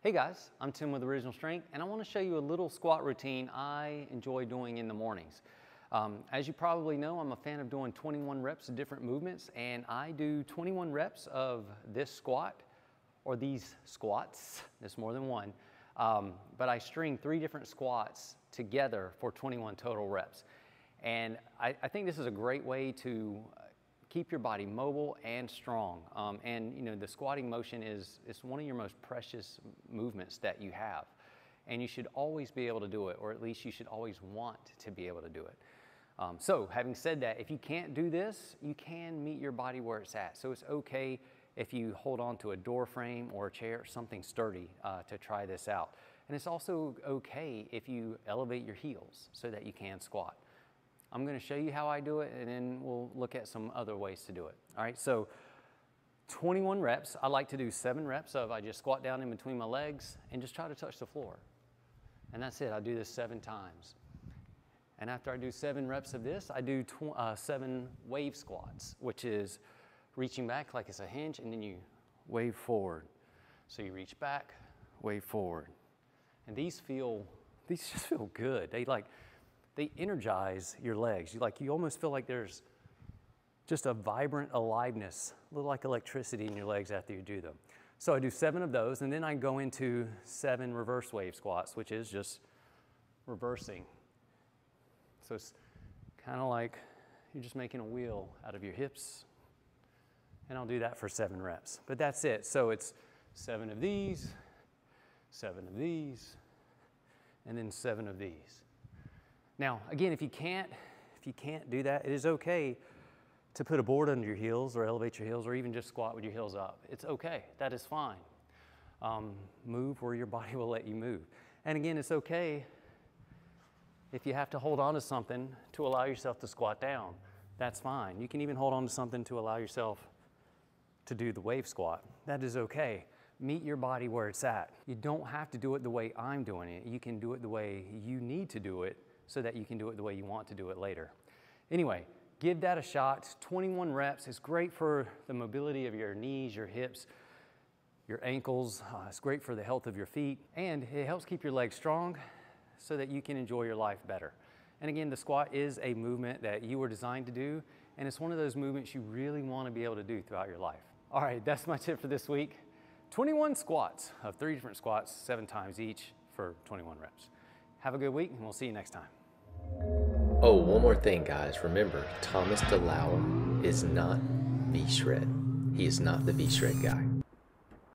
Hey guys, I'm Tim with Original Strength, and I want to show you a little squat routine I enjoy doing in the mornings. As you probably know, I'm a fan of doing 21 reps of different movements, and I do 21 reps of this squat, or these squats, there's more than one, but I string 3 different squats together for 21 total reps. And I think this is a great way to keep your body mobile and strong. And you know, the squatting motion is one of your most precious movements that you have. And you should always be able to do it, or at least you should always want to be able to do it. So having said that, if you can't do this, you can meet your body where it's at. So it's okay if you hold on to a door frame or a chair or something sturdy to try this out. And it's also okay if you elevate your heels so that you can squat. I'm going to show you how I do it, and then we'll look at some other ways to do it. All right, so 21 reps. I like to do 7 reps of I just squat down in between my legs and just try to touch the floor. And that's it. I do this 7 times. And after I do 7 reps of this, I do 7 wave squats, which is reaching back like it's a hinge, and then you wave forward. So you reach back, wave forward. And these just feel good. They energize your legs. You almost feel like there's just a vibrant aliveness, a little like electricity in your legs after you do them. So I do 7 of those, and then I go into 7 reverse wave squats, which is just reversing. So it's kind of like you're just making a wheel out of your hips, and I'll do that for 7 reps. But that's it. So it's 7 of these, 7 of these, and then 7 of these. Now, again, if you can't do that, it is okay to put a board under your heels or elevate your heels or even just squat with your heels up. It's okay. That is fine. Move where your body will let you move. And again, it's okay if you have to hold on to something to allow yourself to squat down. That's fine. You can even hold on to something to allow yourself to do the wave squat. That is okay. Meet your body where it's at. You don't have to do it the way I'm doing it. You can do it the way you need to do it, so that you can do it the way you want to do it later. Anyway, give that a shot. 21 reps is great for the mobility of your knees, your hips, your ankles. It's great for the health of your feet, and it helps keep your legs strong so that you can enjoy your life better. And again, the squat is a movement that you were designed to do, and it's one of those movements you really want to be able to do throughout your life. All right, that's my tip for this week. 21 squats of 3 different squats, 7 times each for 21 reps. Have a good week, and we'll see you next time. Oh, one more thing, guys. Remember, Thomas DeLauer is not V-Shred. He is not the V-Shred guy.